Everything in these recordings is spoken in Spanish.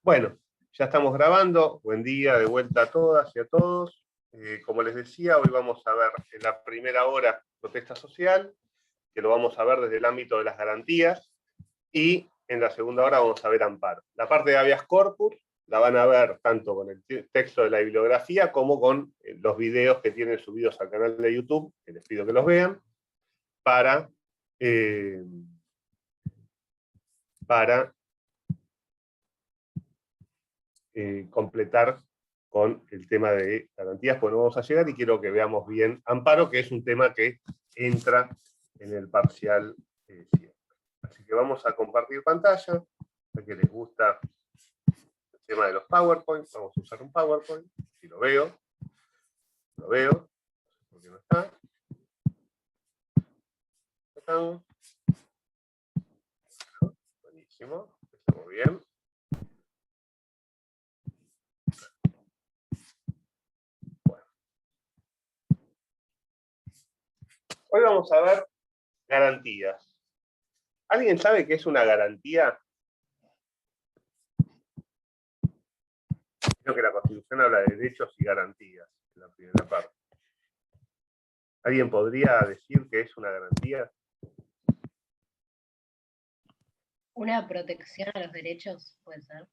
Bueno, ya estamos grabando. Buen día, de vuelta a todas y a todos. Como les decía, hoy vamos a ver en la primera hora protesta social, que lo vamos a ver desde el ámbito de las garantías, y en la segunda hora vamos a ver amparo. La parte de habeas corpus la van a ver tanto con el texto de la bibliografía como con los videos que tienen subidos al canal de YouTube, que les pido que los vean, para completar con el tema de garantías, pues no vamos a llegar, y quiero que veamos bien amparo, que es un tema que entra en el parcial siempre. Así que vamos a compartir pantalla, a que les gusta el tema de los PowerPoint. Vamos a usar un PowerPoint, si lo veo, porque no está. Estamos. Buenísimo, estamos bien. Hoy vamos a ver garantías. ¿Alguien sabe qué es una garantía? Creo que la Constitución habla de derechos y garantías en la primera parte. ¿Alguien podría decir qué es una garantía? Una protección a los derechos, puede ser.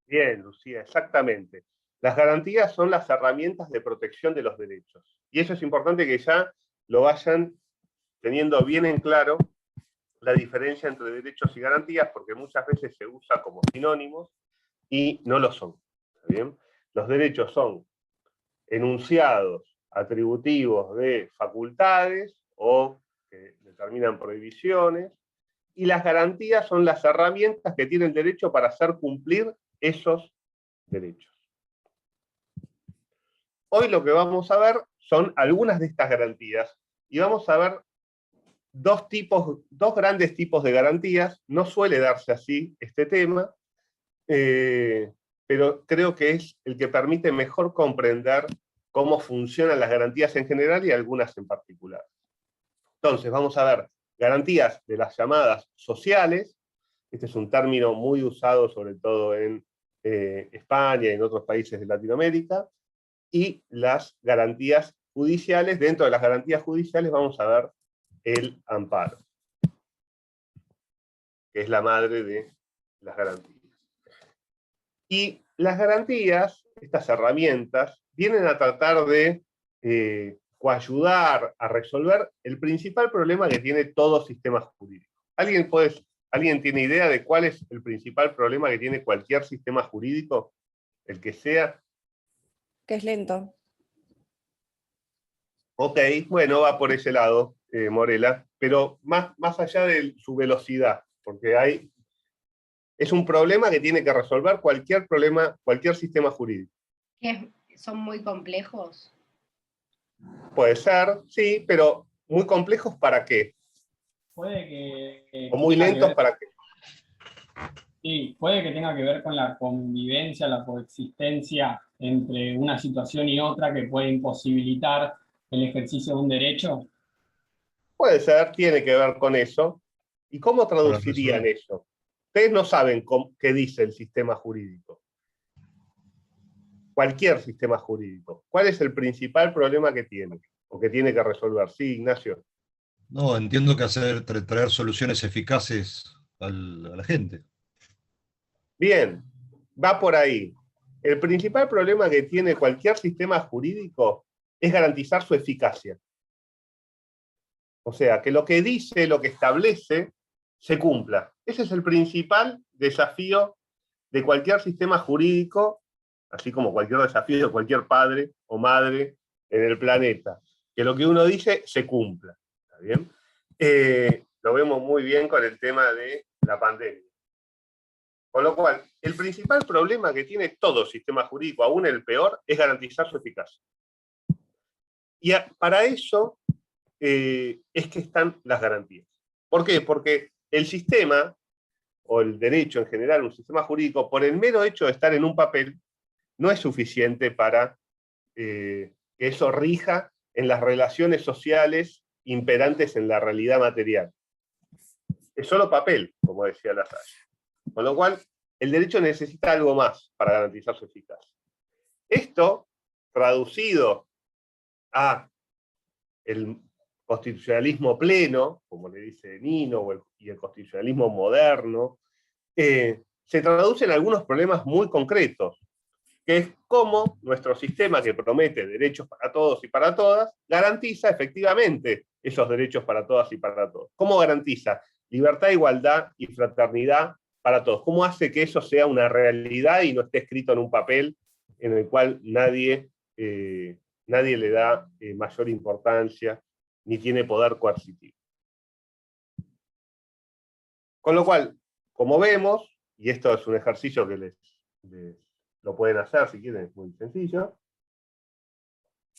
Bien, Lucía, exactamente. Las garantías son las herramientas de protección de los derechos. Y eso es importante que ya lo vayan teniendo bien en claro, la diferencia entre derechos y garantías, porque muchas veces se usa como sinónimos y no lo son. ¿Está bien? Los derechos son enunciados atributivos de facultades o que determinan prohibiciones, y las garantías son las herramientas que tiene el derecho para hacer cumplir esos derechos. Hoy lo que vamos a ver son algunas de estas garantías, y vamos a ver dos grandes tipos de garantías. No suele darse así este tema, pero creo que es el que permite mejor comprender cómo funcionan las garantías en general y algunas en particular. Entonces, vamos a ver garantías de las llamadas sociales. Este es un término muy usado sobre todo en España y en otros países de Latinoamérica. Y las garantías judiciales. Dentro de las garantías judiciales vamos a ver el amparo, que es la madre de las garantías. Y las garantías, estas herramientas, vienen a tratar de coayudar a resolver el principal problema que tiene todo sistema jurídico. ¿Alguien tiene idea de cuál es el principal problema que tiene cualquier sistema jurídico? El que sea. Que es lento. Ok, bueno, va por ese lado, Morela, pero más allá de su velocidad, porque es un problema que tiene que resolver cualquier sistema jurídico. ¿Son muy complejos? Puede ser, sí, pero muy complejos ¿para qué? Puede que O muy lentos ¿para qué? Sí, puede que tenga que ver con la convivencia, la coexistencia entre una situación y otra que puede imposibilitar el ejercicio de un derecho. Puede ser, tiene que ver con eso. ¿Y cómo traducirían eso? Ustedes no saben qué dice el sistema jurídico. Cualquier sistema jurídico. ¿Cuál es el principal problema que tiene? O que tiene que resolver. Sí, Ignacio. No, entiendo que traer soluciones eficaces a la gente. Bien, va por ahí. El principal problema que tiene cualquier sistema jurídico es garantizar su eficacia. O sea, que lo que dice, lo que establece, se cumpla. Ese es el principal desafío de cualquier sistema jurídico, así como cualquier desafío de cualquier padre o madre en el planeta. Que lo que uno dice se cumpla. ¿Está bien? Lo vemos muy bien con el tema de la pandemia. Con lo cual, el principal problema que tiene todo sistema jurídico, aún el peor, es garantizar su eficacia. Y para eso es que están las garantías. ¿Por qué? Porque el sistema, o el derecho en general, un sistema jurídico, por el mero hecho de estar en un papel, no es suficiente para que eso rija en las relaciones sociales imperantes en la realidad material. Es solo papel, como decía Lasalle. Con lo cual, el derecho necesita algo más para garantizar su eficacia. Esto, traducido a el constitucionalismo pleno, como le dice Nino, y el constitucionalismo moderno, se traduce en algunos problemas muy concretos, que es cómo nuestro sistema, que promete derechos para todos y para todas, garantiza efectivamente esos derechos para todas y para todos. ¿Cómo garantiza libertad, igualdad y fraternidad para todos? ¿Cómo hace que eso sea una realidad y no esté escrito en un papel en el cual nadie le da mayor importancia ni tiene poder coercitivo? Con lo cual, como vemos, y esto es un ejercicio que les lo pueden hacer si quieren, es muy sencillo,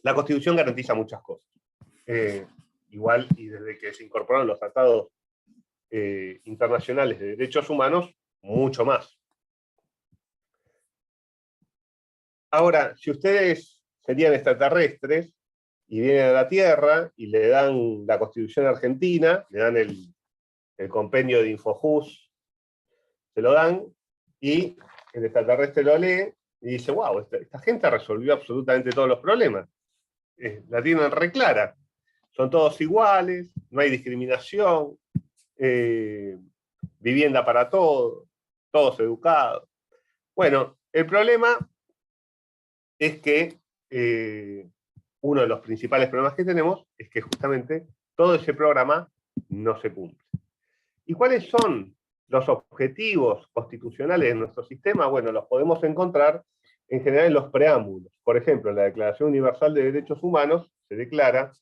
la Constitución garantiza muchas cosas. Igual, y desde que se incorporaron los tratados internacionales de derechos humanos, mucho más. Ahora, si ustedes serían extraterrestres y vienen a la Tierra y le dan la Constitución argentina, le dan el compendio de Infojus, se lo dan, y el extraterrestre lo lee y dice, wow, esta gente resolvió absolutamente todos los problemas. La tienen re clara. Son todos iguales, no hay discriminación, vivienda para todos, todos educados. Bueno, el problema es que uno de los principales problemas que tenemos es que justamente todo ese programa no se cumple. ¿Y cuáles son los objetivos constitucionales de nuestro sistema? Bueno, los podemos encontrar en general en los preámbulos. Por ejemplo, en la Declaración Universal de Derechos Humanos se declara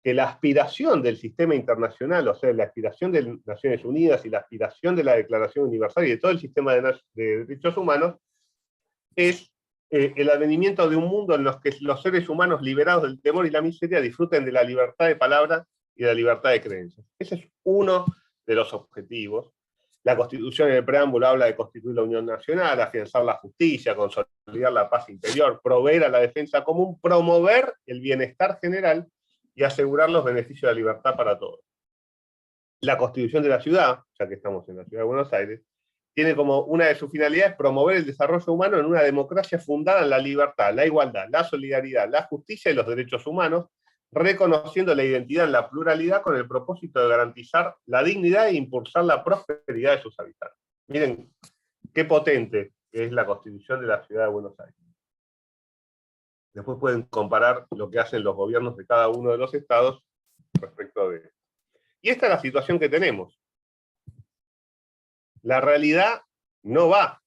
que la aspiración del sistema internacional, o sea, la aspiración de Naciones Unidas y la aspiración de la Declaración Universal y de todo el sistema de derechos humanos, es el advenimiento de un mundo en el que los seres humanos liberados del temor y la miseria disfruten de la libertad de palabra y de la libertad de creencias. Ese es uno de los objetivos. La Constitución en el preámbulo habla de constituir la Unión Nacional, afianzar la justicia, consolidar la paz interior, proveer a la defensa común, promover el bienestar general y asegurar los beneficios de la libertad para todos. La Constitución de la ciudad, ya que estamos en la ciudad de Buenos Aires, tiene como una de sus finalidades promover el desarrollo humano en una democracia fundada en la libertad, la igualdad, la solidaridad, la justicia y los derechos humanos, reconociendo la identidad en la pluralidad con el propósito de garantizar la dignidad e impulsar la prosperidad de sus habitantes. Miren qué potente es la Constitución de la Ciudad de Buenos Aires. Después pueden comparar lo que hacen los gobiernos de cada uno de los estados respecto de esto. Y esta es la situación que tenemos. La realidad no va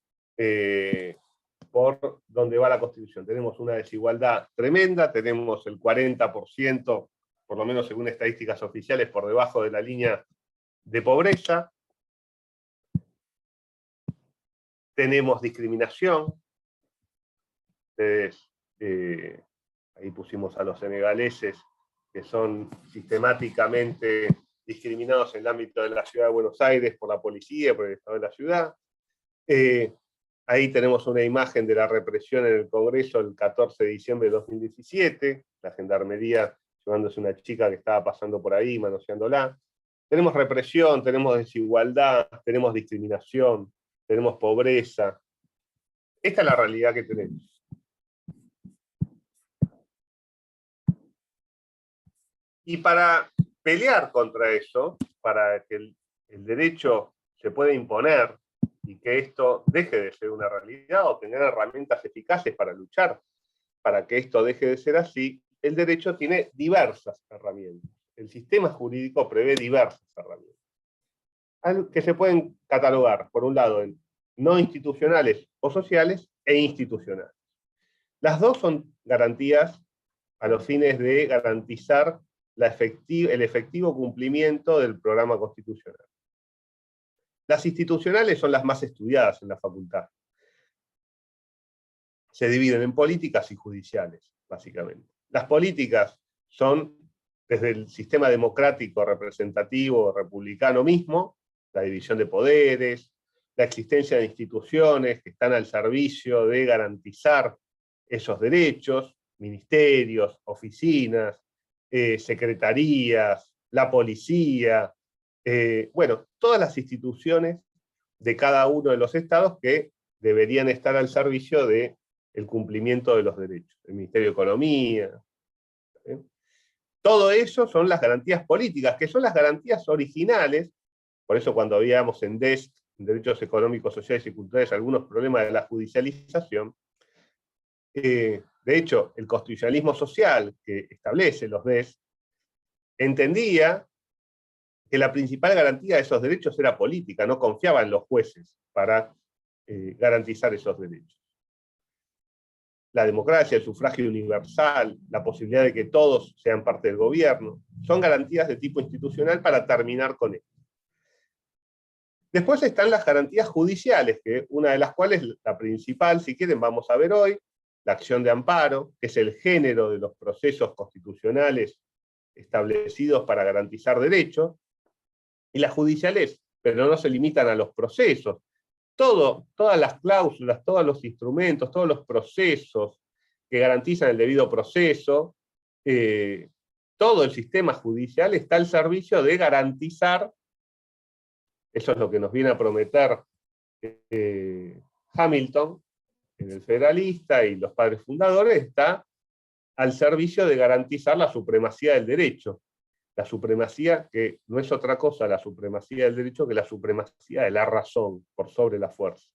por donde va la Constitución. Tenemos una desigualdad tremenda, tenemos el 40%, por lo menos según estadísticas oficiales, por debajo de la línea de pobreza. Tenemos discriminación. Ustedes, ahí pusimos a los senegaleses, que son sistemáticamente discriminados en el ámbito de la ciudad de Buenos Aires por la policía, por el Estado de la ciudad. Ahí tenemos una imagen de la represión en el Congreso el 14 de diciembre de 2017, la gendarmería llevándose una chica que estaba pasando por ahí, manoseándola. Tenemos represión, tenemos desigualdad, tenemos discriminación, tenemos pobreza. Esta es la realidad que tenemos. Y para pelear contra eso, para que el derecho se pueda imponer, y que esto deje de ser una realidad, o tener herramientas eficaces para luchar para que esto deje de ser así, el derecho tiene diversas herramientas. El sistema jurídico prevé diversas herramientas, que se pueden catalogar, por un lado, en no institucionales o sociales, e institucionales. Las dos son garantías a los fines de garantizar el efectivo cumplimiento del programa constitucional. Las institucionales son las más estudiadas en la facultad. Se dividen en políticas y judiciales, básicamente. Las políticas son desde el sistema democrático, representativo, republicano mismo, la división de poderes, la existencia de instituciones que están al servicio de garantizar esos derechos, ministerios, oficinas, secretarías, la policía, bueno, todas las instituciones de cada uno de los estados que deberían estar al servicio del cumplimiento de los derechos. El Ministerio de Economía. Todo eso son las garantías políticas, que son las garantías originales. Por eso cuando veíamos en DESC, en Derechos Económicos, Sociales y Culturales, algunos problemas de la judicialización, de hecho, el constitucionalismo social que establece los DESC, entendía que la principal garantía de esos derechos era política, no confiaba en los jueces para garantizar esos derechos. La democracia, el sufragio universal, la posibilidad de que todos sean parte del gobierno, son garantías de tipo institucional para terminar con esto. Después están las garantías judiciales, que una de las cuales, la principal, si quieren, vamos a ver hoy, la acción de amparo, que es el género de los procesos constitucionales establecidos para garantizar derechos, y las judiciales, pero no se limitan a los procesos. Todas las cláusulas, todos los instrumentos, todos los procesos que garantizan el debido proceso, todo el sistema judicial está al servicio de garantizar, eso es lo que nos viene a prometer Hamilton, en el Federalista y los padres fundadores, está al servicio de garantizar la supremacía del derecho. La supremacía que no es otra cosa, la supremacía del derecho, que la supremacía de la razón por sobre la fuerza.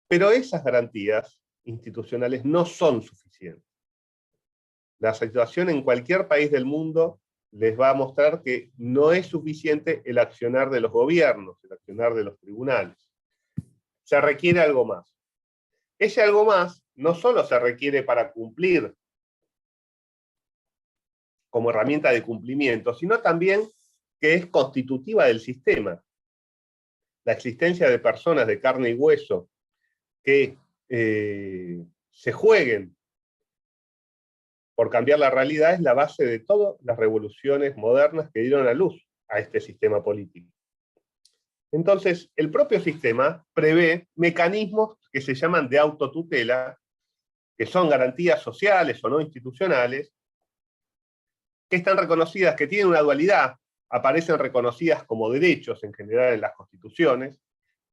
Pero esas garantías institucionales no son suficientes. La situación en cualquier país del mundo les va a mostrar que no es suficiente el accionar de los gobiernos, el accionar de los tribunales. Se requiere algo más. Ese algo más no solo se requiere para cumplir como herramienta de cumplimiento, sino también que es constitutiva del sistema. La existencia de personas de carne y hueso que se jueguen por cambiar la realidad es la base de todas las revoluciones modernas que dieron a luz a este sistema político. Entonces, el propio sistema prevé mecanismos que se llaman de autotutela, que son garantías sociales o no institucionales, que están reconocidas, que tienen una dualidad, aparecen reconocidas como derechos en general en las constituciones,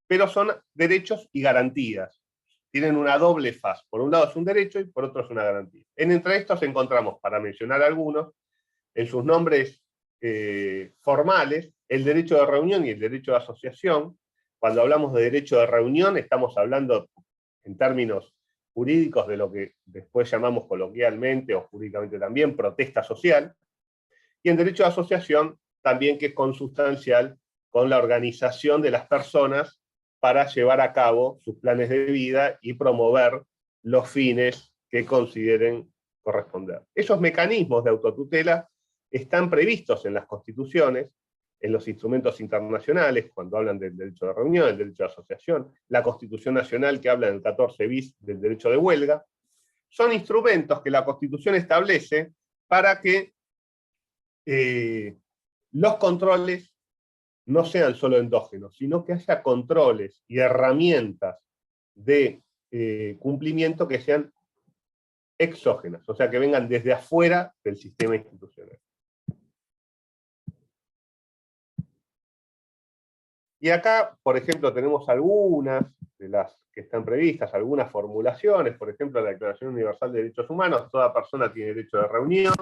pero son derechos y garantías. Tienen una doble faz. Por un lado es un derecho y por otro es una garantía. Entre estos encontramos, para mencionar algunos, en sus nombres formales, el derecho de reunión y el derecho de asociación. Cuando hablamos de derecho de reunión, estamos hablando en términos jurídicos de lo que después llamamos coloquialmente, o jurídicamente también, protesta social. Y en derecho de asociación, también que es consustancial con la organización de las personas para llevar a cabo sus planes de vida y promover los fines que consideren corresponder. Esos mecanismos de autotutela están previstos en las constituciones, en los instrumentos internacionales, cuando hablan del derecho de reunión, el derecho de asociación, la Constitución Nacional que habla en el 14 bis del derecho de huelga. Son instrumentos que la Constitución establece para que los controles no sean solo endógenos, sino que haya controles y herramientas de cumplimiento que sean exógenas, o sea, que vengan desde afuera del sistema institucional. Y acá, por ejemplo, tenemos algunas de las que están previstas, algunas formulaciones, por ejemplo, la Declaración Universal de Derechos Humanos: toda persona tiene derecho de reunión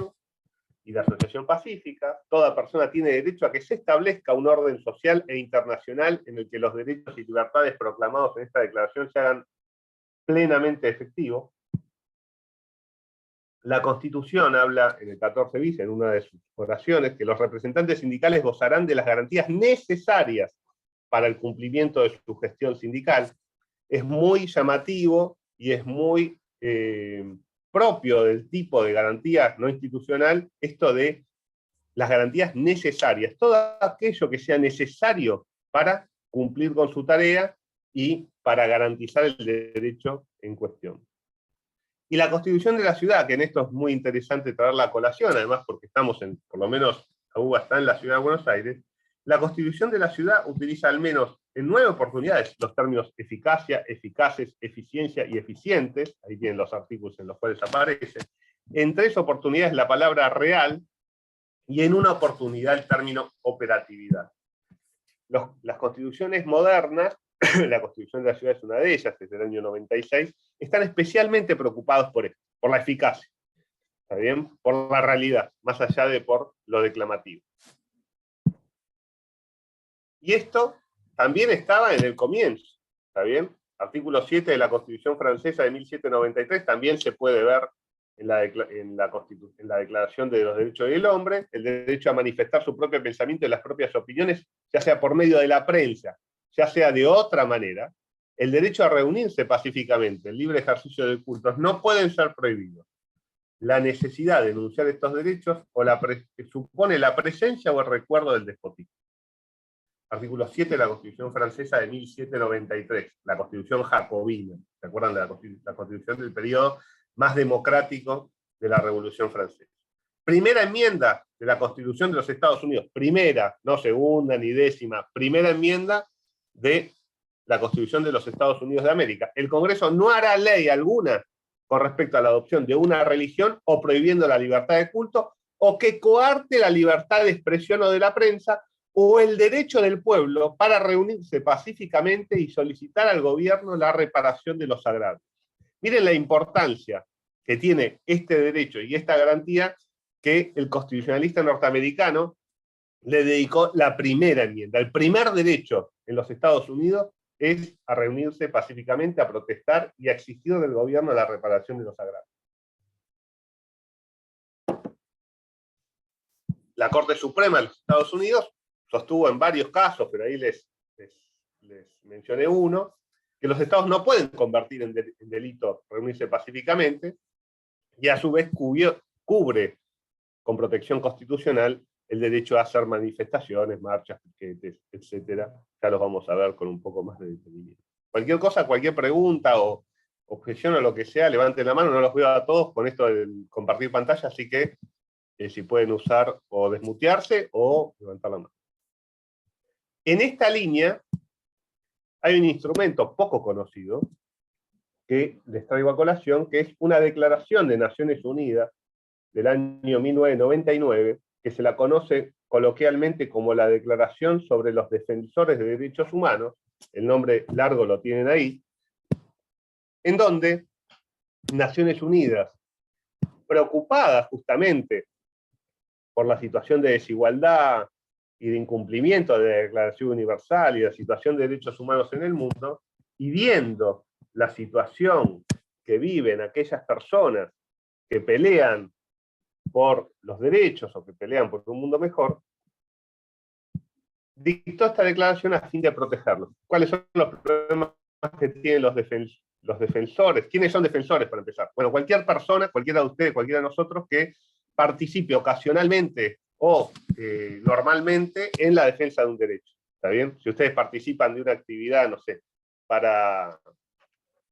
y de asociación pacífica, toda persona tiene derecho a que se establezca un orden social e internacional en el que los derechos y libertades proclamados en esta declaración se hagan plenamente efectivos. La Constitución habla en el 14 bis, en una de sus oraciones, que los representantes sindicales gozarán de las garantías necesarias para el cumplimiento de su gestión sindical. Es muy llamativo y es muy propio del tipo de garantía no institucional, esto de las garantías necesarias, todo aquello que sea necesario para cumplir con su tarea y para garantizar el derecho en cuestión. Y la Constitución de la Ciudad, que en esto es muy interesante traerla a colación, además porque estamos por lo menos, la UBA está en la Ciudad de Buenos Aires, la Constitución de la Ciudad utiliza al menos en 9 oportunidades los términos eficacia, eficaces, eficiencia y eficientes, ahí tienen los artículos en los cuales aparece, en 3 oportunidades la palabra real, y en una oportunidad el término operatividad. Las constituciones modernas la Constitución de la Ciudad es una de ellas, es del año 96, están especialmente preocupados por esto, por la eficacia, ¿está bien? Por la realidad, más allá de por lo declamativo. Y esto también estaba en el comienzo, ¿está bien? Artículo 7 de la Constitución francesa de 1793 también se puede ver en la Declaración de los Derechos del Hombre, el derecho a manifestar su propio pensamiento y las propias opiniones, ya sea por medio de la prensa, ya sea de otra manera, el derecho a reunirse pacíficamente, el libre ejercicio de cultos, no pueden ser prohibidos. La necesidad de enunciar estos derechos supone la presencia o el recuerdo del despotismo. Artículo 7 de la Constitución francesa de 1793, la Constitución jacobina, ¿se acuerdan de la Constitución del periodo más democrático de la Revolución Francesa? Primera enmienda de la Constitución de los Estados Unidos, primera, no segunda ni décima, primera enmienda de la Constitución de los Estados Unidos de América. El Congreso no hará ley alguna con respecto a la adopción de una religión o prohibiendo la libertad de culto o que coarte la libertad de expresión o de la prensa o el derecho del pueblo para reunirse pacíficamente y solicitar al gobierno la reparación de los agravios. Miren la importancia que tiene este derecho y esta garantía que el constitucionalista norteamericano le dedicó la primera enmienda. El primer derecho en los Estados Unidos es a reunirse pacíficamente, a protestar y a exigir del gobierno la reparación de los agravios. La Corte Suprema de los Estados Unidos sostuvo en varios casos, pero ahí les mencioné uno, que los estados no pueden convertir en delito reunirse pacíficamente, y a su vez cubre con protección constitucional el derecho a hacer manifestaciones, marchas, piquetes, etcétera. Ya los vamos a ver con un poco más de detenimiento. Cualquier cosa, cualquier pregunta o objeción o lo que sea, levanten la mano, no los veo a todos con esto del compartir pantalla, así que si pueden usar o desmutearse o levantar la mano. En esta línea hay un instrumento poco conocido que les traigo a colación, que es una declaración de Naciones Unidas del año 1999, que se la conoce coloquialmente como la Declaración sobre los Defensores de Derechos Humanos, el nombre largo lo tienen ahí, en donde Naciones Unidas, preocupada justamente por la situación de desigualdad y de incumplimiento de la Declaración Universal y la situación de derechos humanos en el mundo, y viendo la situación que viven aquellas personas que pelean por los derechos o que pelean por un mundo mejor, dictó esta declaración a fin de protegerlos. ¿Cuáles son los problemas que tienen los defensores? ¿Quiénes son defensores, para empezar? Bueno, cualquier persona, cualquiera de ustedes, cualquiera de nosotros que participe ocasionalmente o normalmente en la defensa de un derecho. ¿Está bien? Si ustedes participan de una actividad, no sé, para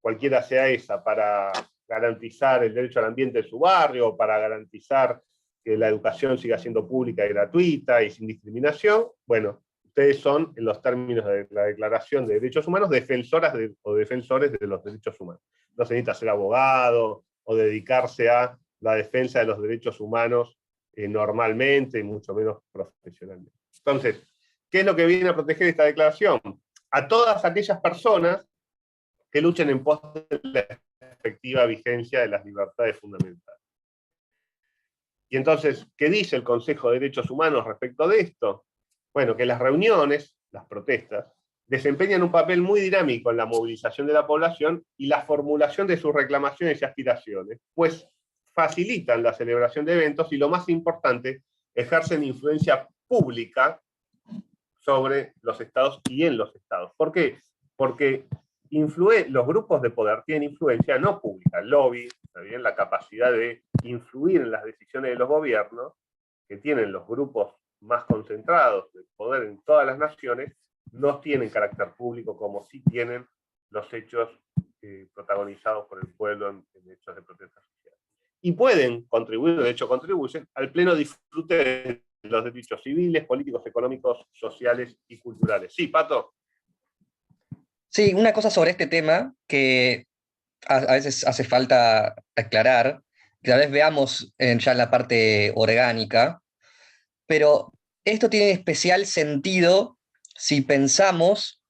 cualquiera sea esa, para garantizar el derecho al ambiente de su barrio, o para garantizar que la educación siga siendo pública y gratuita y sin discriminación, bueno, ustedes son, en los términos de la Declaración de Derechos Humanos, defensoras o defensores de los derechos humanos. No se necesita ser abogado o dedicarse a la defensa de los derechos humanos normalmente, y mucho menos profesionalmente. Entonces, ¿qué es lo que viene a proteger esta declaración? A todas aquellas personas que luchen en pos de la efectiva vigencia de las libertades fundamentales. Y entonces, ¿qué dice el Consejo de Derechos Humanos respecto de esto? Bueno, que las reuniones, las protestas, desempeñan un papel muy dinámico en la movilización de la población y la formulación de sus reclamaciones y aspiraciones, pues facilitan la celebración de eventos y, lo más importante, ejercen influencia pública sobre los estados y en los estados. ¿Por qué? Porque los grupos de poder tienen influencia no pública, el lobby, ¿bien? La capacidad de influir en las decisiones de los gobiernos, que tienen los grupos más concentrados de poder en todas las naciones, no tienen carácter público como sí tienen los hechos protagonizados por el pueblo en hechos de protesta social. Y pueden contribuir, de hecho contribuyen, al pleno disfrute de los derechos civiles, políticos, económicos, sociales y culturales. Sí, Pato. Sí, una cosa sobre este tema que a veces hace falta aclarar, que tal vez veamos ya en la parte orgánica, pero esto tiene especial sentido si pensamos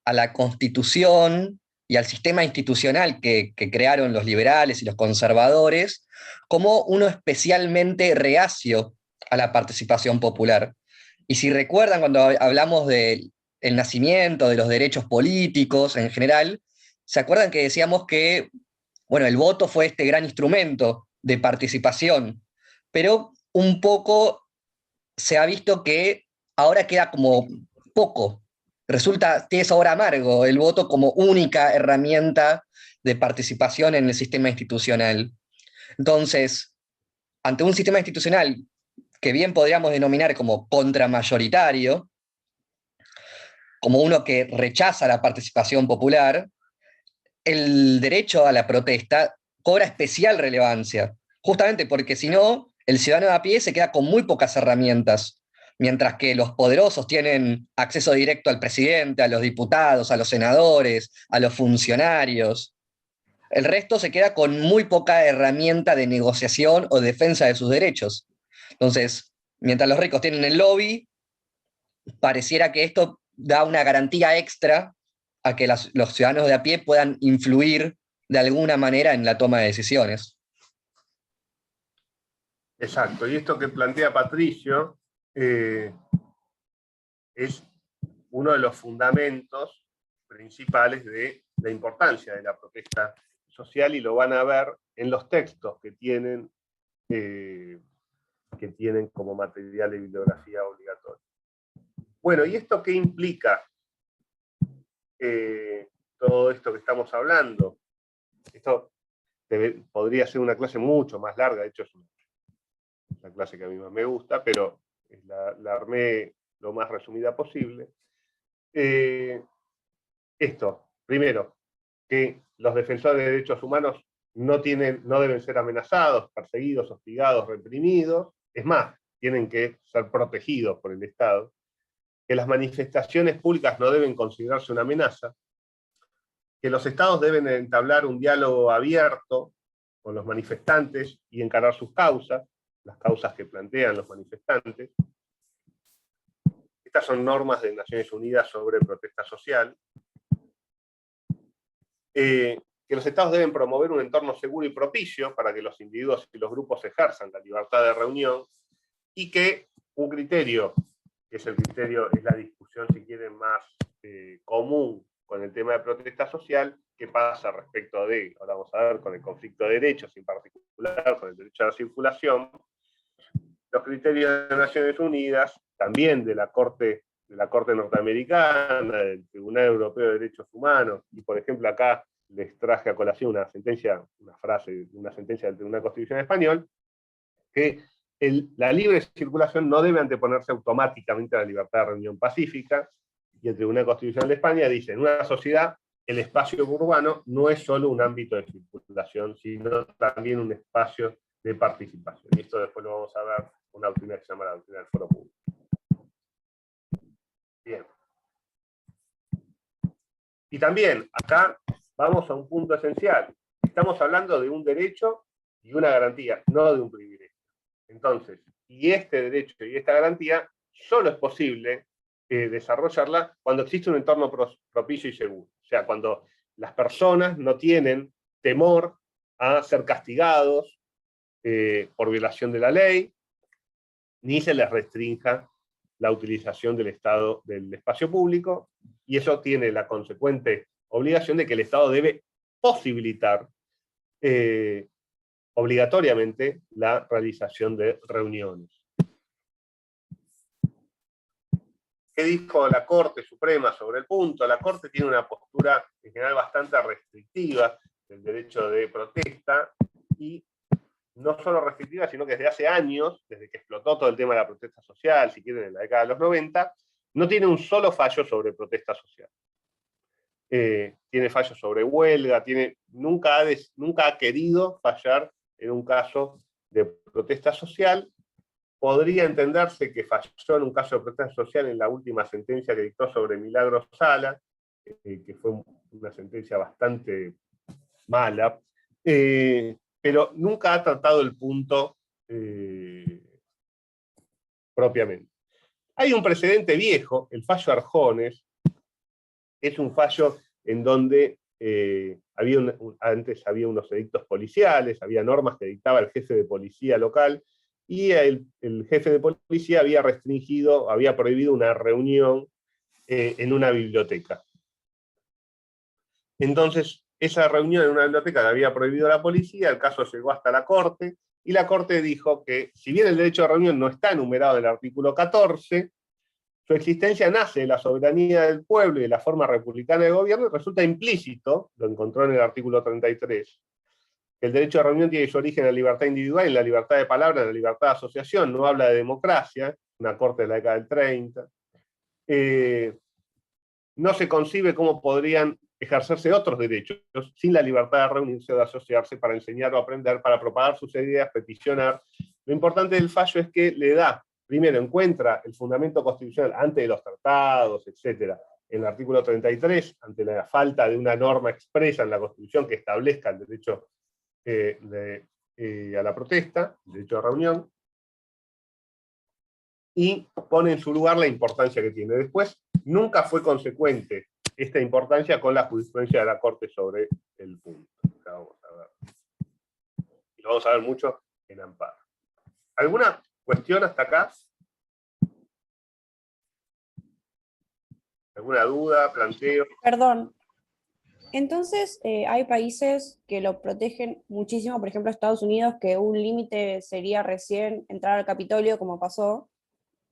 a la Constitución y al sistema institucional que crearon los liberales y los conservadores como uno especialmente reacio a la participación popular. Y si recuerdan, cuando hablamos del nacimiento, de los derechos políticos en general, ¿se acuerdan que decíamos que, bueno, el voto fue este gran instrumento de participación? Pero un poco se ha visto que ahora queda como poco. Tiene sabor amargo el voto como única herramienta de participación en el sistema institucional. Entonces, ante un sistema institucional que bien podríamos denominar como contramayoritario, como uno que rechaza la participación popular, el derecho a la protesta cobra especial relevancia, justamente porque si no, el ciudadano de a pie se queda con muy pocas herramientas, mientras que los poderosos tienen acceso directo al presidente, a los diputados, a los senadores, a los funcionarios. El resto se queda con muy poca herramienta de negociación o defensa de sus derechos. Entonces, mientras los ricos tienen el lobby, pareciera que esto da una garantía extra a que los ciudadanos de a pie puedan influir de alguna manera en la toma de decisiones. Exacto, y esto que plantea Patricio es uno de los fundamentos principales de la importancia de la protesta social, y lo van a ver en los textos que tienen como material de bibliografía obligatorio. Bueno, ¿y esto qué implica? Todo esto que estamos hablando. Esto podría ser una clase mucho más larga, de hecho es la clase que a mí más me gusta, pero la armé lo más resumida posible. Esto, primero, que los defensores de derechos humanos no deben ser amenazados, perseguidos, hostigados, reprimidos, es más, tienen que ser protegidos por el Estado, que las manifestaciones públicas no deben considerarse una amenaza, que los estados deben entablar un diálogo abierto con los manifestantes y encarar sus causas, las causas que plantean los manifestantes. Estas son normas de Naciones Unidas sobre protesta social. Que los estados deben promover un entorno seguro y propicio para que los individuos y los grupos ejerzan la libertad de reunión, y que un criterio, que es la discusión, si quieren, más común con el tema de protesta social, que pasa respecto de, ahora vamos a ver, con el conflicto de derechos, en particular con el derecho a la circulación, los criterios de Naciones Unidas, también de la Corte norteamericana, del Tribunal Europeo de Derechos Humanos, y por ejemplo acá les traje a colación una sentencia del Tribunal Constitucional Español, que la libre circulación no debe anteponerse automáticamente a la libertad de reunión pacífica, y el Tribunal Constitucional de España dice: en una sociedad el espacio urbano no es solo un ámbito de circulación, sino también un espacio de participación. Y esto después lo vamos a ver con una doctrina que se llama la doctrina del foro público. Bien. Y también, acá vamos a un punto esencial. Estamos hablando de un derecho y una garantía, no de un privilegio. Entonces, y este derecho y esta garantía solo es posible desarrollarla cuando existe un entorno propicio y seguro. O sea, cuando las personas no tienen temor a ser castigados por violación de la ley, ni se les restrinja la utilización del Estado del espacio público, y eso tiene la consecuente obligación de que el Estado debe posibilitar obligatoriamente la realización de reuniones. ¿Qué dijo la Corte Suprema sobre el punto? La Corte tiene una postura en general bastante restrictiva del derecho de protesta, y no solo restrictiva, sino que desde hace años, desde que explotó todo el tema de la protesta social, si quieren en la década de los 90, no tiene un solo fallo sobre protesta social. Tiene fallos sobre huelga, nunca ha querido fallar en un caso de protesta social. Podría entenderse que falló en un caso de protesta social en la última sentencia que dictó sobre Milagros Sala, que fue una sentencia bastante mala, pero nunca ha tratado el punto propiamente. Hay un precedente viejo, el fallo Arjones, es un fallo en donde antes había unos edictos policiales, había normas que dictaba el jefe de policía local, y el jefe de policía había prohibido una reunión en una biblioteca. Entonces, esa reunión en una biblioteca la había prohibido la policía, el caso llegó hasta la Corte, y la Corte dijo que, si bien el derecho de reunión no está enumerado en el artículo 14, su existencia nace de la soberanía del pueblo y de la forma republicana de gobierno, y resulta implícito, lo encontró en el artículo 33, que el derecho de reunión tiene su origen en la libertad individual, en la libertad de palabra, en la libertad de asociación, no habla de democracia, una corte de la década del 30. No se concibe cómo podrían ejercerse otros derechos sin la libertad de reunirse o de asociarse para enseñar o aprender, para propagar sus ideas, peticionar. Lo importante del fallo es que le da, primero, encuentra el fundamento constitucional antes de los tratados, etc., en el artículo 33, ante la falta de una norma expresa en la Constitución que establezca el derecho a la protesta, el derecho de reunión, y pone en su lugar la importancia que tiene. Después, nunca fue consecuente esta importancia con la jurisprudencia de la Corte sobre el punto. Acá vamos a ver. Y lo vamos a ver mucho en amparo. ¿Alguna cuestión hasta acá? ¿Alguna duda, planteo? Perdón. Entonces, hay países que lo protegen muchísimo, por ejemplo, Estados Unidos, que un límite sería recién entrar al Capitolio, como pasó.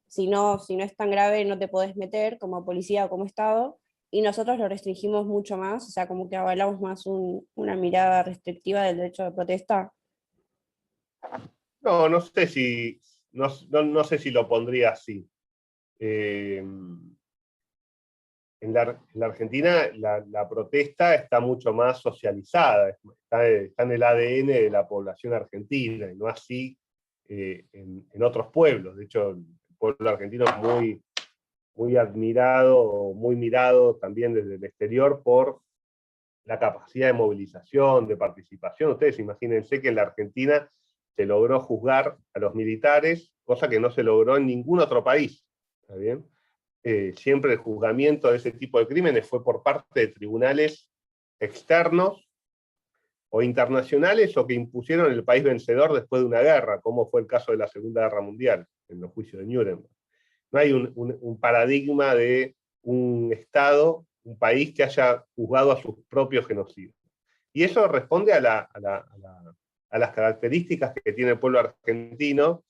Si no es tan grave, no te podés meter como policía o como Estado, y nosotros lo restringimos mucho más, o sea, como que avalamos más una mirada restrictiva del derecho de protesta. No sé si, no sé si lo pondría así. En la Argentina la protesta está mucho más socializada, está en el ADN de la población argentina, y no así en otros pueblos. De hecho, el pueblo argentino es muy admirado, muy mirado también desde el exterior por la capacidad de movilización, de participación. Ustedes imagínense que en la Argentina se logró juzgar a los militares, cosa que no se logró en ningún otro país. ¿Está bien? Siempre el juzgamiento de ese tipo de crímenes fue por parte de tribunales externos o internacionales, o que impusieron el país vencedor después de una guerra, como fue el caso de la Segunda Guerra Mundial, en los juicios de Nuremberg. No hay un paradigma de un Estado, un país que haya juzgado a sus propios genocidios. Y eso responde a las características que tiene el pueblo argentino,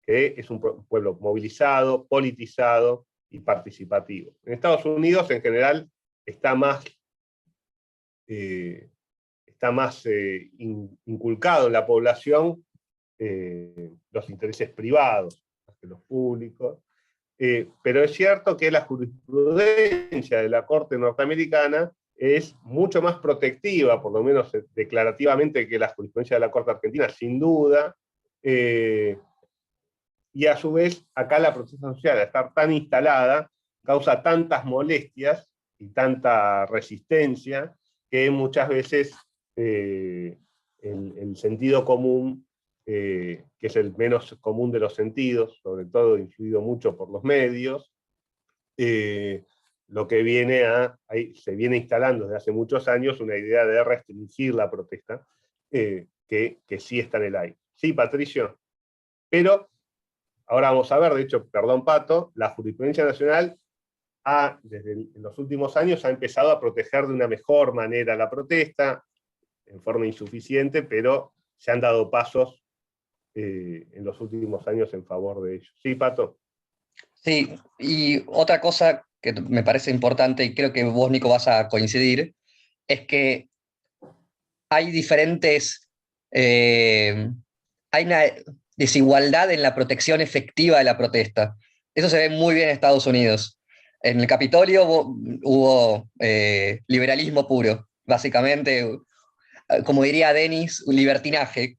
que es un pueblo movilizado, politizado y participativo. En Estados Unidos, en general, está más inculcado en la población los intereses privados más que los públicos. Pero es cierto que la jurisprudencia de la Corte norteamericana es mucho más protectiva, por lo menos declarativamente, que la jurisprudencia de la Corte argentina, sin duda. Y a su vez, acá la protesta social, al estar tan instalada, causa tantas molestias y tanta resistencia, que muchas veces el sentido común, que es el menos común de los sentidos, sobre todo influido mucho por los medios, lo que se viene instalando desde hace muchos años una idea de restringir la protesta, que sí está en el aire. Sí, Patricio, pero ahora vamos a ver, de hecho, perdón Pato, la jurisprudencia nacional en los últimos años ha empezado a proteger de una mejor manera la protesta, en forma insuficiente, pero se han dado pasos en los últimos años en favor de ello. ¿Sí, Pato? Sí, y otra cosa que me parece importante, y creo que vos, Nico, vas a coincidir, es que hay hay una desigualdad en la protección efectiva de la protesta. Eso se ve muy bien en Estados Unidos. En el Capitolio hubo liberalismo puro, básicamente, como diría Denis, un libertinaje.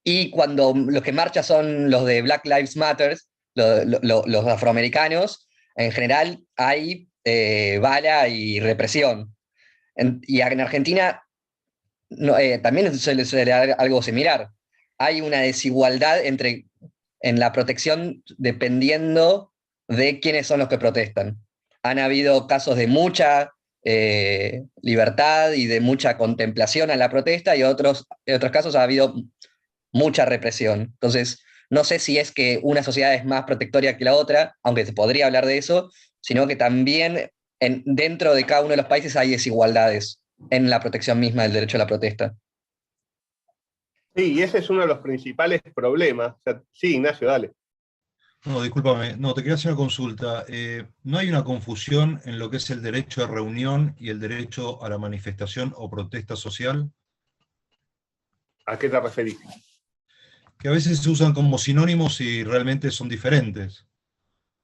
Y cuando los que marchan son los de Black Lives Matter, los afroamericanos, en general hay bala y represión. Y en Argentina también se le da algo similar. Hay una desigualdad en la protección dependiendo de quiénes son los que protestan. han habido casos de mucha libertad y de mucha contemplación a la protesta, y en otros casos ha habido mucha represión. Entonces, no sé si es que una sociedad es más protectoria que la otra, aunque se podría hablar de eso, sino que también dentro de cada uno de los países hay desigualdades en la protección misma del derecho a la protesta. Sí, y ese es uno de los principales problemas. O sea, sí, Ignacio, dale. No, discúlpame, no, te quería hacer una consulta. ¿No hay una confusión en lo que es el derecho de reunión y el derecho a la manifestación o protesta social? ¿A qué te referís? Que a veces se usan como sinónimos y realmente son diferentes.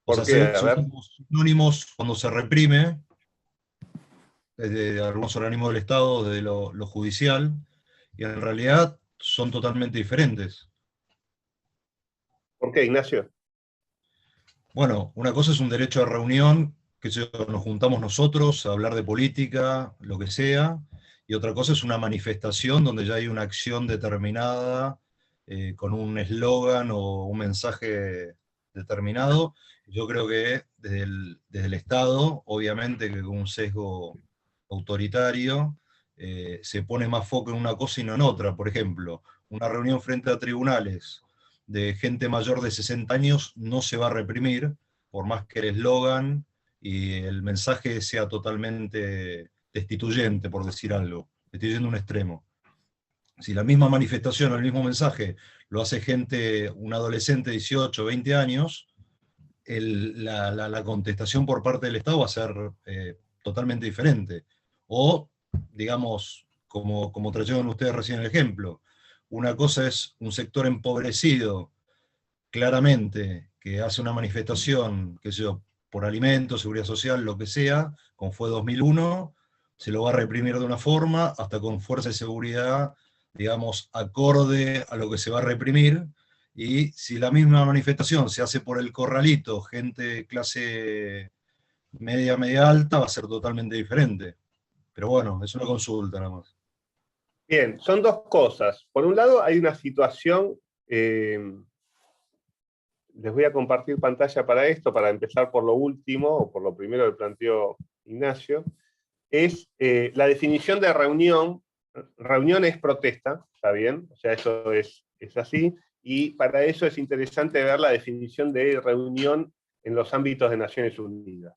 O ¿Por sea, qué? se A usan ver. como sinónimos cuando se reprime, desde algunos organismos del Estado, desde lo judicial, y en realidad son totalmente diferentes. ¿Por qué, Ignacio? Bueno, una cosa es un derecho de reunión, que nos juntamos nosotros a hablar de política, lo que sea, y otra cosa es una manifestación donde ya hay una acción determinada, con un eslogan o un mensaje determinado. Yo creo que desde el Estado, obviamente que con un sesgo autoritario, se pone más foco en una cosa y no en otra. Por ejemplo, una reunión frente a tribunales de gente mayor de 60 años no se va a reprimir, por más que el eslogan y el mensaje sea totalmente destituyente, por decir algo. Estoy yendo a un extremo. Si la misma manifestación o el mismo mensaje lo hace gente, un adolescente de 18, 20 años, la contestación por parte del Estado va a ser totalmente diferente. O, digamos, como trajeron ustedes recién el ejemplo, una cosa es un sector empobrecido, claramente, que hace una manifestación, qué sé yo, por alimentos, seguridad social, lo que sea, como fue 2001, se lo va a reprimir de una forma, hasta con fuerza de seguridad, digamos, acorde a lo que se va a reprimir. Y si la misma manifestación se hace por el corralito, gente clase media, media alta, va a ser totalmente diferente. Pero bueno, es una consulta nada más. Bien, son dos cosas. Por un lado, hay una situación, les voy a compartir pantalla para esto, para empezar por lo último, o por lo primero que planteó Ignacio, es la definición de reunión. Reunión es protesta, ¿está bien? O sea, eso es así, y para eso es interesante ver la definición de reunión en los ámbitos de Naciones Unidas.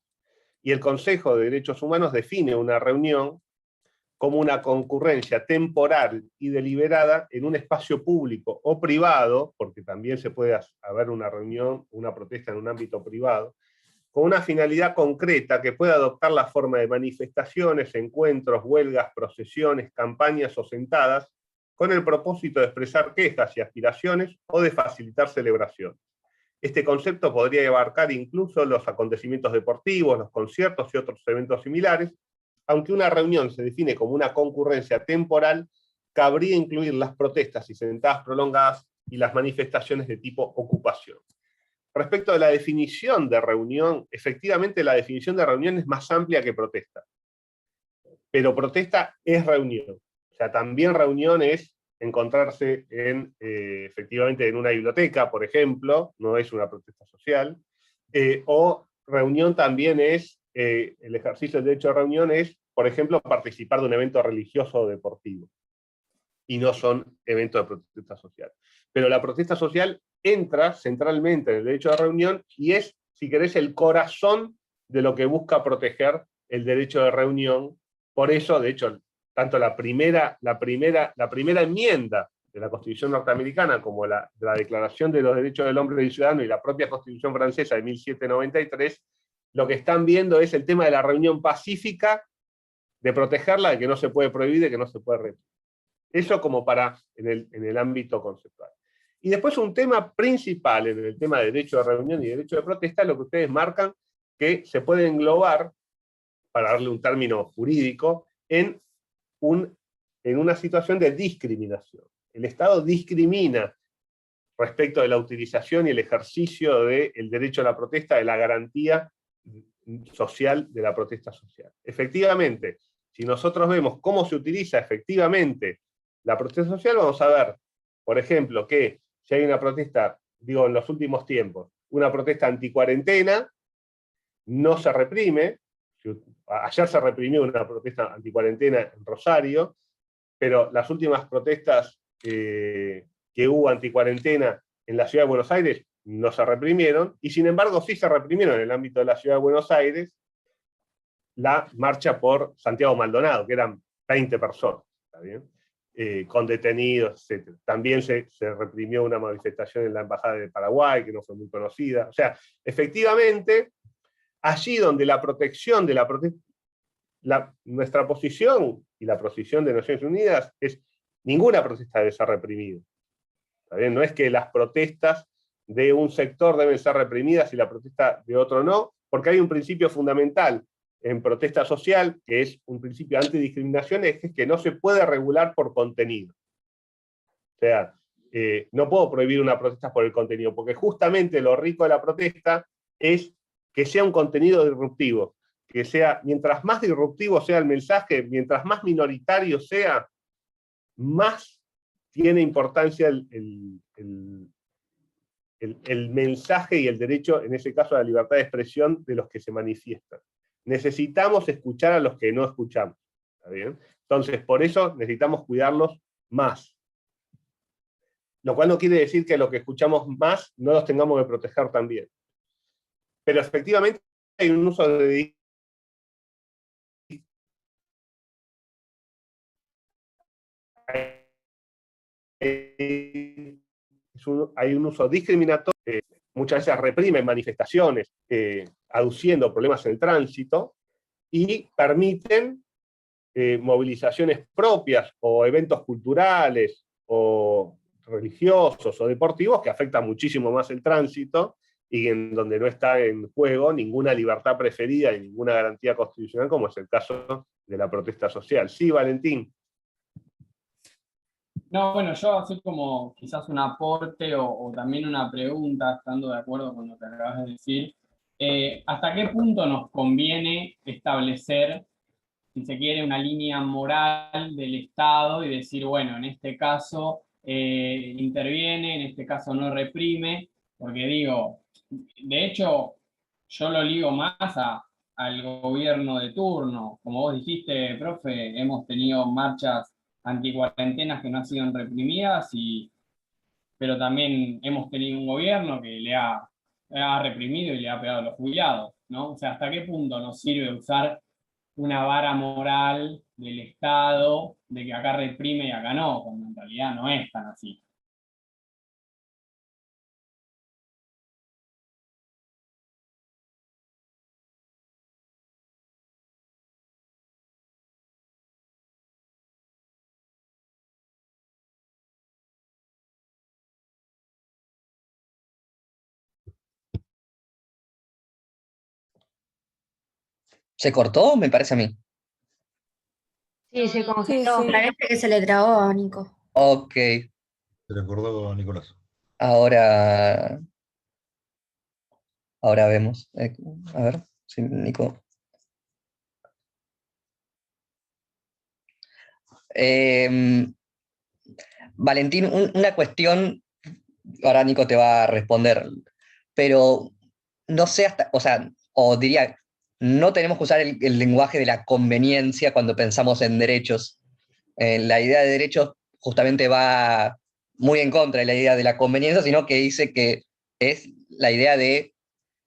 Y el Consejo de Derechos Humanos define una reunión como una concurrencia temporal y deliberada en un espacio público o privado, porque también se puede haber una reunión, una protesta en un ámbito privado, con una finalidad concreta que puede adoptar la forma de manifestaciones, encuentros, huelgas, procesiones, campañas o sentadas, con el propósito de expresar quejas y aspiraciones o de facilitar celebraciones. Este concepto podría abarcar incluso los acontecimientos deportivos, los conciertos y otros eventos similares. Aunque una reunión se define como una concurrencia temporal, cabría incluir las protestas y sentadas prolongadas y las manifestaciones de tipo ocupación. Respecto de la definición de reunión, efectivamente la definición de reunión es más amplia que protesta. Pero protesta es reunión. O sea, también reunión es encontrarse efectivamente en una biblioteca, por ejemplo, no es una protesta social, o reunión también es, el ejercicio del derecho de reunión es, por ejemplo, participar de un evento religioso o deportivo, y no son eventos de protesta social. Pero la protesta social entra centralmente en el derecho de reunión y es, si querés, el corazón de lo que busca proteger el derecho de reunión. Por eso, de hecho, tanto la primera enmienda de la Constitución norteamericana como la Declaración de los Derechos del Hombre y del Ciudadano y la propia Constitución francesa de 1793, lo que están viendo es el tema de la reunión pacífica, de protegerla, de que no se puede prohibir, de que no se puede reprimir. Eso como para en el ámbito conceptual. Y después un tema principal en el tema de derecho de reunión y derecho de protesta, lo que ustedes marcan, que se puede englobar, para darle un término jurídico, en una situación de discriminación. El Estado discrimina respecto de la utilización y el ejercicio del derecho a la protesta, de la garantía social de la protesta social. Efectivamente, si nosotros vemos cómo se utiliza efectivamente la protesta social, vamos a ver, por ejemplo, que si hay una protesta, digo, en los últimos tiempos, una protesta anticuarentena, no se reprime. Ayer se reprimió una protesta anticuarentena en Rosario, pero las últimas protestas que hubo anticuarentena en la Ciudad de Buenos Aires no se reprimieron, y sin embargo sí se reprimieron en el ámbito de la Ciudad de Buenos Aires la marcha por Santiago Maldonado, que eran 20 personas, ¿está bien? Con detenidos, etc. También se reprimió una manifestación en la Embajada de Paraguay, que no fue muy conocida. O sea, efectivamente, allí donde la protección de la protesta, nuestra posición y la posición de Naciones Unidas es ninguna protesta debe ser reprimida. ¿Está bien? No es que las protestas de un sector deben ser reprimidas y la protesta de otro no, porque hay un principio fundamental en protesta social, que es un principio antidiscriminación, es que no se puede regular por contenido. O sea, no puedo prohibir una protesta por el contenido, porque justamente lo rico de la protesta es que sea un contenido disruptivo, que sea, mientras más disruptivo sea el mensaje, mientras más minoritario sea, más tiene importancia el mensaje y el derecho, en ese caso a la libertad de expresión de los que se manifiestan. Necesitamos escuchar a los que no escuchamos, ¿está bien? Entonces, por eso necesitamos cuidarlos más. Lo cual no quiere decir que los que escuchamos más no los tengamos que proteger también. Pero efectivamente hay un uso de hay un uso discriminatorio, muchas veces reprimen manifestaciones aduciendo problemas en el tránsito y permiten movilizaciones propias o eventos culturales o religiosos o deportivos que afectan muchísimo más el tránsito y en donde no está en juego ninguna libertad preferida y ninguna garantía constitucional, como es el caso de la protesta social. Sí, Valentín. No, bueno, yo así como quizás un aporte o también una pregunta, estando de acuerdo con lo que acabas de decir, ¿hasta qué punto nos conviene establecer, si se quiere, una línea moral del Estado y decir, bueno, en este caso interviene, en este caso no reprime? Porque digo, de hecho, yo lo ligo más al gobierno de turno. Como vos dijiste, profe, hemos tenido marchas anticuarentenas que no han sido reprimidas, pero también hemos tenido un gobierno que ha reprimido y le ha pegado a los jubilados, ¿no? O sea, ¿hasta qué punto nos sirve usar una vara moral del Estado de que acá reprime y acá no, cuando en realidad no es tan así? ¿Se cortó? Me parece a mí. Sí, se Sí, congeló. sí. Parece que se le trabó a Nico. Ok, Se le acordó a Nicolás. ahora, ahora vemos. A ver, sí, Nico. Valentín, una cuestión, ahora Nico te va a responder, pero no sé hasta, o sea, o diría, no tenemos que usar el lenguaje de la conveniencia cuando pensamos en derechos. La idea de derechos justamente va muy en contra de la idea de la conveniencia, sino que dice que es la idea de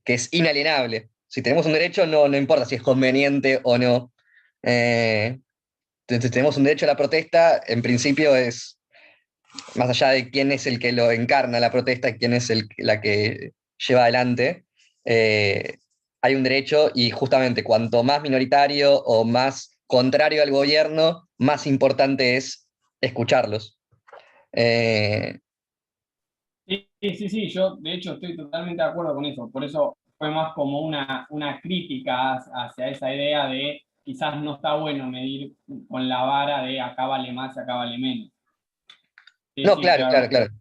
que es inalienable. Si tenemos un derecho, no importa si es conveniente o no. Entonces, tenemos un derecho a la protesta, en principio es, más allá de quién es el que lo encarna la protesta, quién es la que lleva adelante, eh, hay un derecho y justamente cuanto más minoritario o más contrario al gobierno, más importante es escucharlos. Eh, Sí, yo de hecho estoy totalmente de acuerdo con eso, por eso fue más como una crítica hacia esa idea de quizás no está bueno medir con la vara de acá vale más, acá vale menos. Sí, no, sí, claro, estoy de claro, acuerdo.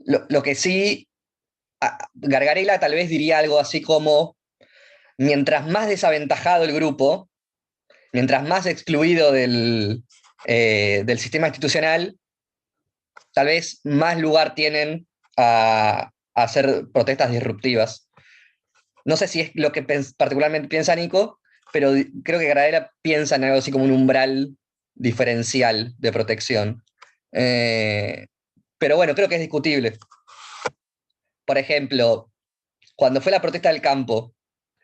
claro. Lo que sí, Gargarella tal vez diría algo así como, mientras más desaventajado el grupo, mientras más excluido del sistema institucional, tal vez más lugar tienen a hacer protestas disruptivas. no sé si es lo que particularmente piensa Nico, pero creo que Gradela piensa en algo así como un umbral diferencial de protección. Pero bueno, creo que es discutible. Por ejemplo, cuando fue la protesta del campo,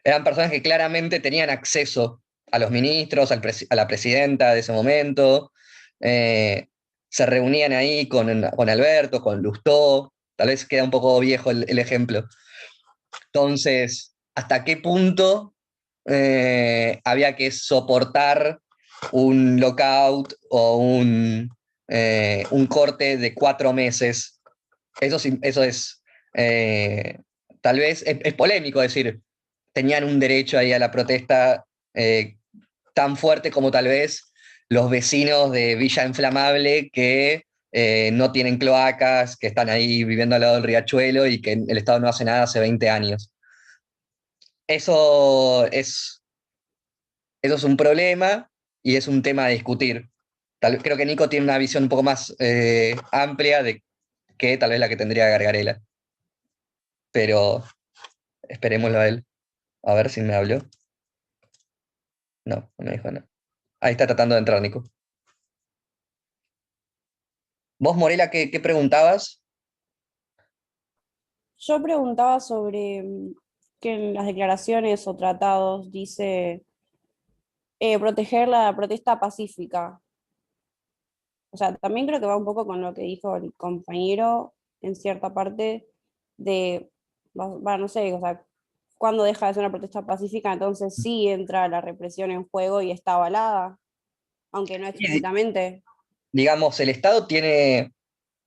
eran personas que claramente tenían acceso a los ministros, a la presidenta de ese momento, se reunían ahí con Alberto, con Lustó, tal vez queda un poco viejo el ejemplo. Entonces, ¿hasta qué punto había que soportar un lockout o un corte de 4 meses? Eso es, tal vez, es polémico decir, tenían un derecho ahí a la protesta tan fuerte como tal vez los vecinos de Villa Inflamable que no tienen cloacas, que están ahí viviendo al lado del riachuelo y que el Estado no hace nada hace 20 años. Eso es un problema y es un tema a discutir. Creo que Nico tiene una visión un poco más amplia de que tal vez la que tendría Gargarela. Pero esperémoslo a él. A ver si me habló. No, no me dijo nada. Ahí está tratando de entrar, Nico. ¿Vos, Morela, qué preguntabas? Yo preguntaba sobre que en las declaraciones o tratados dice proteger la protesta pacífica. O sea, también creo que va un poco con lo que dijo el compañero en cierta parte de, no sé, o sea, cuando deja de ser una protesta pacífica, entonces sí entra la represión en juego y está avalada, aunque no explícitamente. Digamos, el Estado tiene,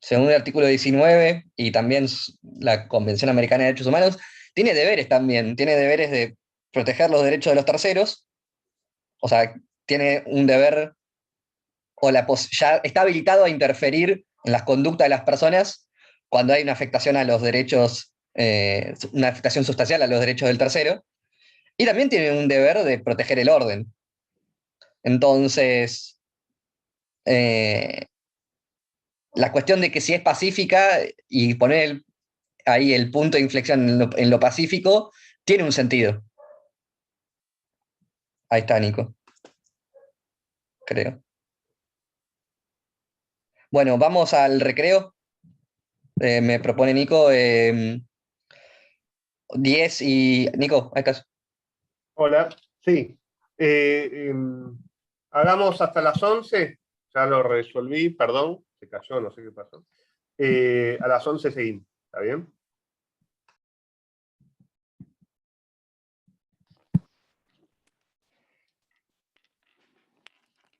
según el artículo 19 y también la Convención Americana de Derechos Humanos, tiene deberes también, tiene deberes de proteger los derechos de los terceros, o sea, tiene un deber, o ya está habilitado a interferir en las conductas de las personas cuando hay una afectación a los derechos, una afectación sustancial a los derechos del tercero, y también tiene un deber de proteger el orden. Entonces, la cuestión de que si es pacífica y poner ahí el punto de inflexión en lo pacífico, tiene un sentido. Ahí está, Nico. Creo. Bueno, vamos al recreo. Me propone Nico 10 y... Nico, ahí estás. Hola, sí. Hagamos hasta las 11, ya lo resolví, perdón, se cayó, no sé qué pasó. A las 11 seguimos, ¿está bien?